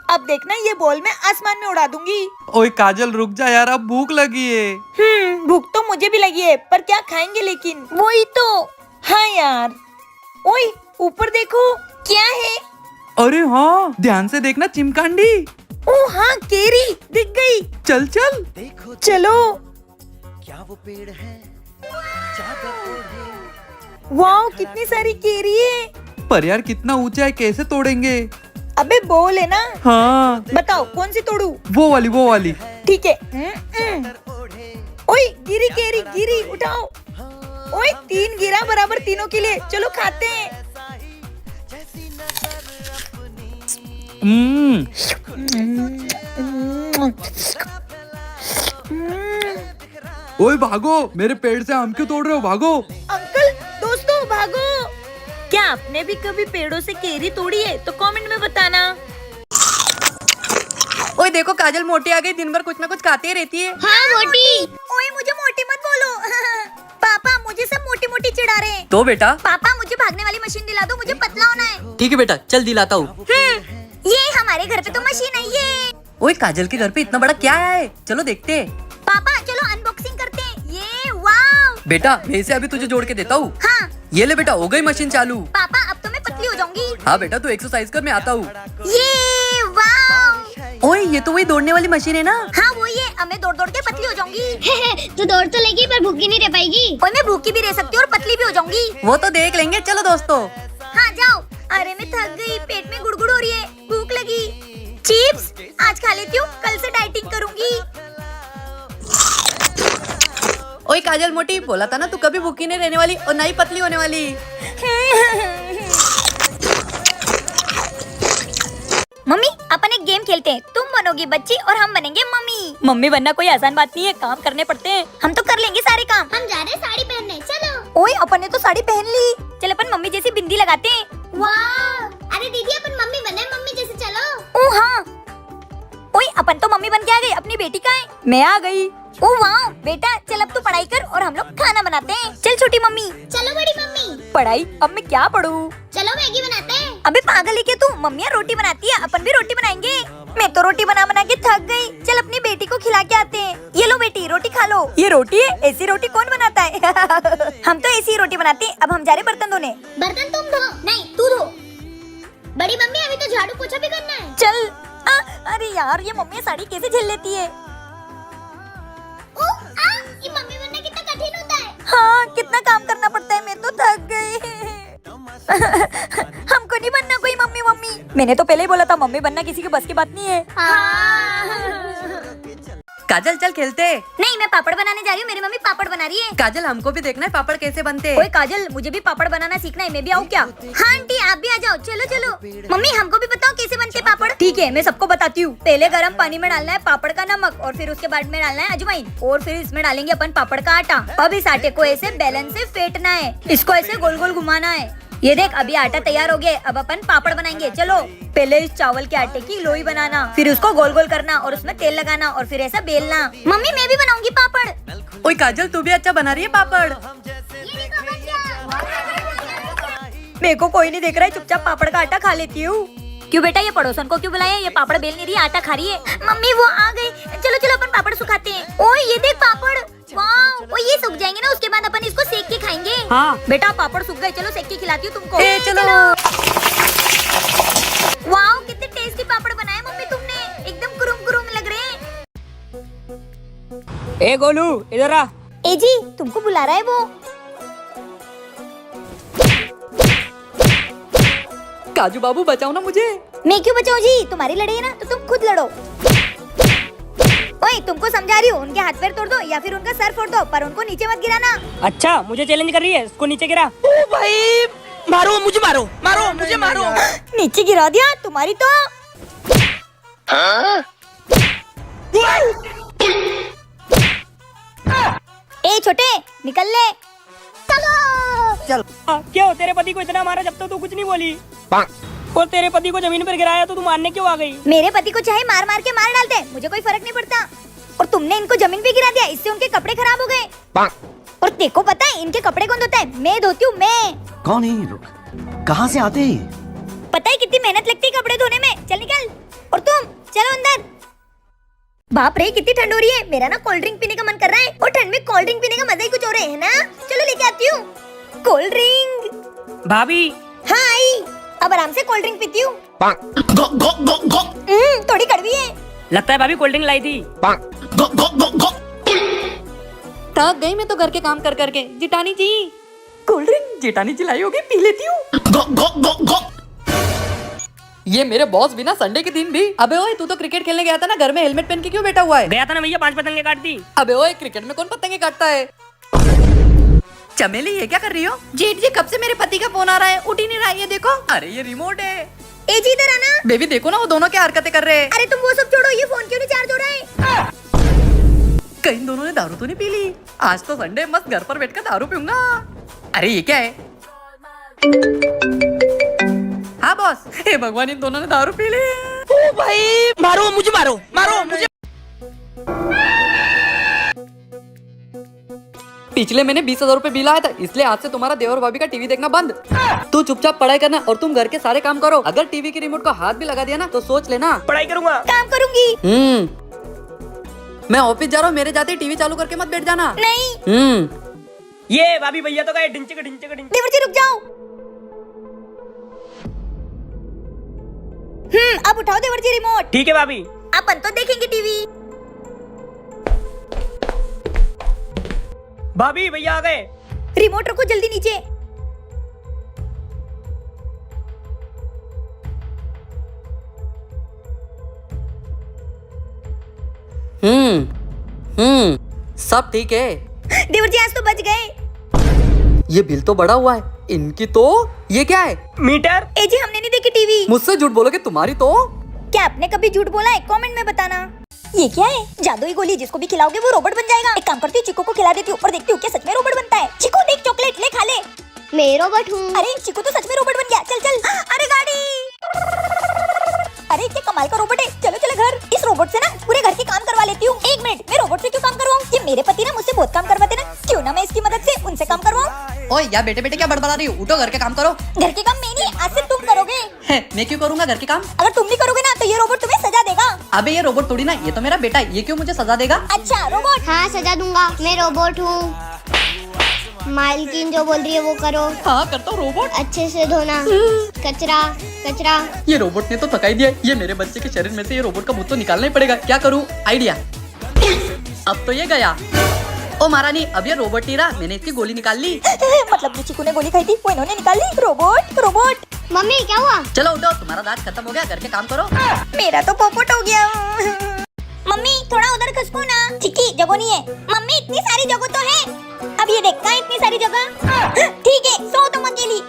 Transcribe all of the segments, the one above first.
अब देखना ये बॉल मैं आसमान में उड़ा दूंगी। ओए काजल रुक जा यार, अब भूख लगी है। भूख तो मुझे भी लगी है, पर क्या खाएंगे लेकिन। वही तो। हाँ यार। ओए ऊपर देखो, क्या है? अरे हाँ, ध्यान से देखना, चिमकांडी। ओ हाँ, केरी दिख गई। चल चल चलो। क्या वो पेड़ है चादर ओढ़े। वाह, कितनी सारी केरी है। पर यार कितना ऊंचा है, कैसे तोड़ेंगे? अबे बॉल है ना। हाँ बताओ कौन सी तोड़ू? वो वाली। ठीक है। ओए गिरी केरी, गिरी उठाओ। ओए 3 गिरा बराबर तीनों के लिए। चलो खाते हैं। ओए भागो, मेरे पेड़ से आम क्यों तोड़ रहे हो? भागो। अंकल, दोस्तों भागो। क्या आपने भी कभी पेड़ों से केरी तोड़ी है? तो कमेंट में बताना। ओए देखो काजल मोटी आ गई, दिन भर कुछ ना कुछ खाती रहती है। हाँ मोटी। ओए मुझे मोटी मत बोलो। पापा मुझे सब मोटी मोटी चिढ़ा रहे हैं। तो बेटा, पापा मुझे भागने वाली मशीन दिला दो, मुझे पतला होना है। ठीक है बेटा, चल दिलाता हूँ। ये हमारे घर पे तो मशीन है ये। ओए काजल के घर पे इतना बड़ा क्या है? चलो देखते हैं। पापा चलो अनबॉक्सिंग करते हैं। ये वाव। बेटा मैं इसे अभी तुझे जोड़ के देता हूँ। हाँ। ये ले बेटा, हो गई मशीन चालू। पापा अब तो मैं पतली हो जाऊंगी। हाँ बेटा, तू एक्सरसाइज कर, मैं आता हूँ। ये वाव। ओए ये तो वही दौड़ने वाली मशीन है ना? हाँ वो ये, अब मैं दौड़ दौड़ के पतली हो जाऊंगी। तू दौड़ तो लेगी पर भूखी नहीं रह पाएगी। और मैं भूखी भी रह सकती हूँ और पतली भी हो जाऊंगी। वो तो देख लेंगे, चलो दोस्तों। हाँ जाओ। अरे मैं थक गई, पेट में गुड़गुड़ हो रही है, भूख लगी। चिप्स आज खा लेती हूँ, कल से डाइटिंग करूंगी। ओए काजल मोटी, बोला था ना तू कभी भूखी नहीं रहने वाली और ना ही पतली होने वाली। मम्मी अपन एक गेम खेलते हैं, तुम बनोगी बच्ची और हम बनेंगे मम्मी। मम्मी बनना कोई आसान बात नहीं है, काम करने पड़ते हैं। हम तो कर लेंगे सारे काम। हम जा रहे हैं साड़ी पहनने, चलो। ओए अपन ने तो साड़ी पहन ली। चल अपन मम्मी जैसी बिंदी लगाते हैं। वाह, अरे दीदी अपन मम्मी बने, मम्मी जैसे चलो। ओ हाँ। ओए अपन तो मम्मी बन के आ गई, अपनी बेटी कहाँ है? मैं आ गई। ओ वाह बेटा, चल अब तू पढ़ाई कर और हम लोग खाना बनाते हैं। चल छोटी मम्मी। चलो बड़ी मम्मी। पढ़ाई? अब मैं क्या पढ़ूं? चलो मैगी बनाते हैं। अबे पागल है क्या तू? मम्मियाँ रोटी बनाती है, अपन भी रोटी बनाएंगे। मैं तो रोटी बना बना के थक गई। चल अपनी बेटी को खिला के आते हैं। ये लो बेटी, रोटी खा लो। ये रोटी है? ऐसी रोटी कौन बनाता है? हम तो ऐसी रोटी बनाते हैं। अब हम जा रहे बर्तन धोने। बर्तन तुम धो, नहीं तू धो। बड़ी मम्मी अभी तो झाड़ू पोछा भी करना है। चल। अरे यार ये मम्मी साड़ी कैसे झेल लेती है? ये मम्मी बनना कितना कठिन होता है। हाँ कितना काम करना पड़ता है, मैं तो थक गई। हमको नहीं बनना कोई मम्मी। मम्मी मैंने तो पहले ही बोला था, मम्मी बनना किसी के बस की बात नहीं है। काजल चल खेलते। नहीं मैं पापड़ बनाने जा रही हूँ, मेरी मम्मी पापड़ बना रही है। काजल हमको भी देखना है पापड़ कैसे बनते ओए हैं। काजल मुझे भी पापड़ बनाना सीखना है, मैं भी आऊँ क्या? हाँ आंटी आप भी आ जाओ, चलो चलो। मम्मी हमको भी बताओ कैसे बनते पापड़। ठीक है मैं सबको बताती हूँ। पहले गर्म पानी में डालना है पापड़ का नमक, और फिर उसके बाद में डालना है अजवाइन, और फिर इसमें डालेंगे अपन पापड़ का आटा। अब इस आटे को ऐसे बेलन से फेंटना है, इसको ऐसे गोल गोल घुमाना है। ये देख अभी आटा तैयार हो गया, अब अपन पापड़ बनाएंगे। चलो पहले इस चावल के आटे की लोई बनाना, फिर उसको गोल गोल करना और उसमें तेल लगाना और फिर ऐसा बेलना। मम्मी मैं भी बनाऊंगी पापड़। ओए काजल तू भी अच्छा बना रही है पापड़। मेरे को कोई नहीं देख रहा है, चुपचाप पापड़ का आटा खा लेती हूँ। क्यों बेटा, ये पड़ोसन को क्यों बुलाया? ये पापड़ बेल नहीं रही, आटा खा रही है। मम्मी वो आ गई, चलो चलो अपन पापड़ सुखाते हैं। ओए ये देख पापड़, वाह। ये सूख जाएंगे ना, उसके बाद अपन इसको सेक के खाएंगे। हाँ बेटा पापड़ सूख गए, चलो सेक के खिलाती हूँ तुमको। चलो। वाह कितने टेस्टी पापड़ बनाए मम्मी तुमने, एकदम कुरुम कुरुम लग रहे हैं। ए गोलू इधर आ। ए जी तुमको बुला रहा है वो। काजू बाबू बचाओ ना मुझे। मैं क्यों बचाऊं जी, तुम्हारी लड़ाई है ना तो तुम खुद लड़ो। ओए तुमको समझा रही हूँ, उनके हाथ पैर तोड़ दो या फिर उनका सर फोड़ दो, पर उनको नीचे मत गिराना। अच्छा मुझे चैलेंज कर रही है, उसको नीचे गिरा। ओ भाई मारो मुझे, मारो मारो मुझे, मारो। नीचे गिरा दिया तुम्हारी तो। ए छोटे निकल ले। चल। क्यों तेरे पति को इतना मारा जब तक तू कुछ नहीं बोली? और तेरे पति को जमीन पर गिराया तो तू मारने क्यों आ गई? मेरे पति को चाहे मार मार के मार डालते, मुझे कोई फर्क नहीं पड़ता। और तुमने इनको जमीन पे गिरा दिया, इससे उनके कपड़े खराब हो गए। और तेको पता है इनके कपड़े कौन धोता है? मैं धोती हूँ मैं। कौन है ये लोग, कहाँ से आते हैं? पता है कितनी मेहनत लगती है कपड़े धोने में? चल निकल। और तुम बाप रे कितनी ठंड हो रही है। मेरा ना कोल्ड ड्रिंक पीने का मन कर रहा है और ठंड में कोल्ड ड्रिंक पीने का मजा ही कुछ और है ना। चलो लेके आती हूँ कोल्ड ड्रिंक। भाभी हाँ आई, अब आराम से कोल्ड ड्रिंक पीती हूँ। थोड़ी कड़वी है। लगता है भाभी कोल्ड ड्रिंक लाई थी। थक गई मैं तो घर के काम कर करके। जिटानी जी कोल्ड ड्रिंक जेठानी चिल्लाई होगी, पी लेती हूँ। ये मेरे बॉस भी ना संडे के दिन भी। अबे ओए तू तो क्रिकेट खेलने गया था ना, घर में हेलमेट पहन के क्यों बैठा हुआ है? गया था ना भैया, 5 पतंगे काट दी। अबे ओए क्रिकेट में कौन पतंगे काटता है? चमेली ये क्या कर रही हो? जेठ जी कब से मेरे पति का फोन आ रहा है, उठ ही नहीं रहा है। ये देखो, अरे ये रिमोट है। ए जी इधर आना। बेबी देखो ना वो दोनों क्या हरकतें कर रहे हैं। अरे तुम वो सब छोड़ो, ये फोन क्यों नहीं चार्ज हो रहा है? कहीं दोनों ने दारू तो नहीं पी ली? आज तो संडे, मस्त घर पर बैठकर दारू पीऊंगा। अरे ये क्या है? हाँ बॉस। हे भगवान, इन दोनों ने दारू पी ली। ओ भाई मारो मुझे, मारो मारो मुझे। पिछले महीने 20,000 रुपए बिल आया था, इसलिए आज से तुम्हारा देवर भाभी का टीवी देखना बंद। तू चुपचाप पढ़ाई करना और तुम घर के सारे काम करो। अगर टीवी की रिमोट को हाथ भी लगा दिया ना तो सोच लेना। पढ़ाई करूंगा। काम करूंगी। मैं ऑफिस जा रहा हूँ, मेरे जाते ही टीवी चालू करके मत बैठ जाना। नहीं। ये भाभी भैया तो गए ढिंचे का ढिंचे का ढिंचे। देवर जी रुक जाओ। अब उठाओ देवर जी रिमोट। ठीक है भाभी। अपन तो देखेंगे टीवी। भाभी भैया आ गए। रिमोट रखो जल्दी नीचे। सब ठीक है। देवर जी आज तो बच गए। ये बिल तो बड़ा हुआ है इनकी। तो ये क्या है? मीटर। ए जी हमने नहीं देखी टीवी। मुझसे झूठ बोलोगे तुम्हारी तो। क्या आपने कभी झूठ बोला है? कमेंट में बताना। ये क्या है? जादुई गोली, जिसको भी खिलाओगे वो रोबोट बन जाएगा। एक काम करती हूँ, चिक्को को खिला देती हूँ और देखती हूँ क्या सच में रोबोट बनता है। चिक्को देख चॉकलेट, ले खा ले। मैं रोबोट हूँ। अरे चिक्को तो सच में रोबोट बन गया। चल चल। अरे गाड़ी। अरे क्या कमाल का रोबोट है। चलो चलो घर। इस रोबोट से ना पूरे घर के काम करवा लेती हूँ। एक मिनट, मैं रोबोट से क्यों काम करवाऊँ? ये मेरे पति ना मुझसे बहुत काम करवाते ना, क्यों ना मैं इसकी मदद से उनसे काम करवाऊँ। ओए यार बेटे बेटे क्या बड़बड़ा रही हो? उठो घर के काम करो। घर के काम मैं नहीं, आज से तुम करोगे। मैं क्यों करूंगा घर के काम? अगर तुम नहीं करोगे ना तो ये रोबोट तुम्हें सजा देगा। अबे ये रोबोट थोड़ी ना, ये तो मेरा बेटा है। ये क्यों मुझे सजा देगा? अच्छा रोबोट। हाँ सजा दूंगा, मैं रोबोट हूँ। मालकिन जो बोल रही है वो करो। हाँ करता हूँ रोबोट। अच्छे से धोना। कचरा कचरा। ये रोबोट ने तो थकाई दिया। ये मेरे बच्चे के शरीर में से ये रोबोट का भूत तो निकालना ही पड़ेगा। क्या करूँ? आइडिया। अब तो ये गया। ओ महारानी, अब ये रोबोट नहीं रहा, मैंने इसकी गोली निकाल ली। मतलब जो चिकू ने गोली खाई थी वो इन्होंने निकाल ली। Robot robot. मम्मी क्या हुआ? चलो उठो, तुम्हारा दांत खत्म हो गया, घर के काम करो। मेरा तो पोपट हो गया। मम्मी थोड़ा उधर खसको ना। चिक्की जगह नहीं है। मम्मी इतनी सारी जगह तो है। अब ये देखता है इतनी सारी जगह। ठीक है सो तुम अकेली।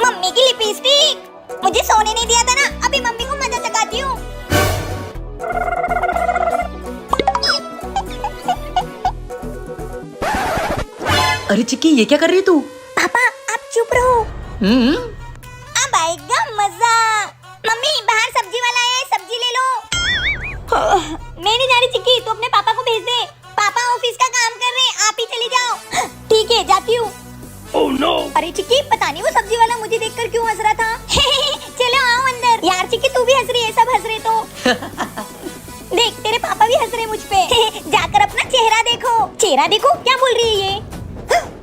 मम्मी की लिपस्टिक मुझे सोने नहीं दिया था ना, अभी मम्मी को मजा चखाती हूँ। अरे चिक्की ये क्या कर रही है तू? पापा आप चुप रहो। अब आएगा मजा। मम्मी बाहर सब्जी वाला है, सब्जी ले लो। मैं नहीं जा रही चिक्की, तू अपने पापा को भेज दे। पापा ऑफिस का काम कर रहे हैं, आप ही चली जाओ। ठीक है जाती हूँ। Oh no. अरे चिक्की पता नहीं वो सब्जी वाला मुझे देखकर क्यों हंस रहा था। चलो आओ अंदर। यार चिक्की तू भी हंस रही है, सब हंस रहे तो। देख तेरे पापा भी हंस रहे मुझ पे। जाकर अपना चेहरा देखो। चेहरा देखो क्या बोल रही है ये?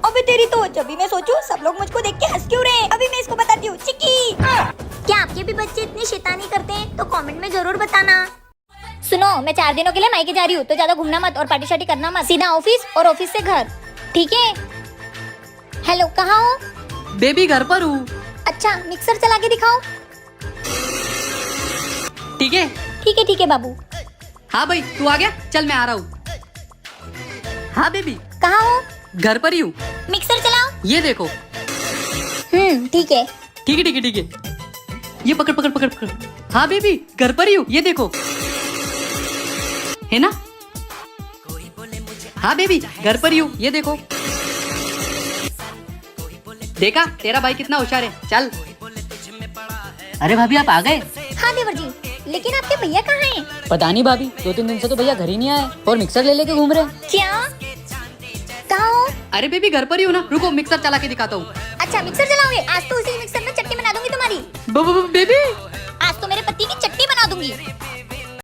अबे तेरी तो, जब भी मैं सोचूं सब लोग मुझको देख के हंस क्यों रहे हैं। अभी मैं इसको बताती हूँ। चिक्की क्या आपके भी बच्चे इतनी शैतानी करते हैं? तो कमेंट में जरूर बताना। सुनो मैं 4 दिनों के लिए मायके जा रही हूँ, तो ज्यादा घूमना मत और पार्टी शार्टी करना मत। सीधा ऑफिस और ऑफिस से घर, ठीक है? हेलो कहाँ हो? बेबी घर पर हूँ। अच्छा मिक्सर चला के दिखाओ। ठीक है ठीक है बाबू। हाँ भाई तू आ गया, चल मैं आ रहा हूँ। हाँ बेबी कहाँ हो? घर पर ही हूँ। मिक्सर चलाओ। ये देखो। ठीक है। ठीक है। ये पकड़ पकड़ पकड़ पकड़। हाँ बेबी घर पर ही हूँ, ये देखो, है ना? हाँ बेबी घर पर ही हूँ, ये देखो। देखा तेरा भाई कितना होशियार है। चल। अरे भाभी आप आ गए? हाँ देवर जी, लेकिन आपके भैया कहाँ हैं? पता नहीं भाभी, 2-3 दिन से तो भैया घर ही नहीं आए और मिक्सर ले लेके घूम रहे। क्या? कहाँ हो? अरे बेबी घर पर ही हूँ ना, रुको मिक्सर चला के दिखाता हूँ। अच्छा मिक्सर चलाओगे? आज तो उसी मिक्सर में चटनी बना दूंगी तुम्हारी। बेबी आज तो मेरे पति की चटनी बना दूंगी।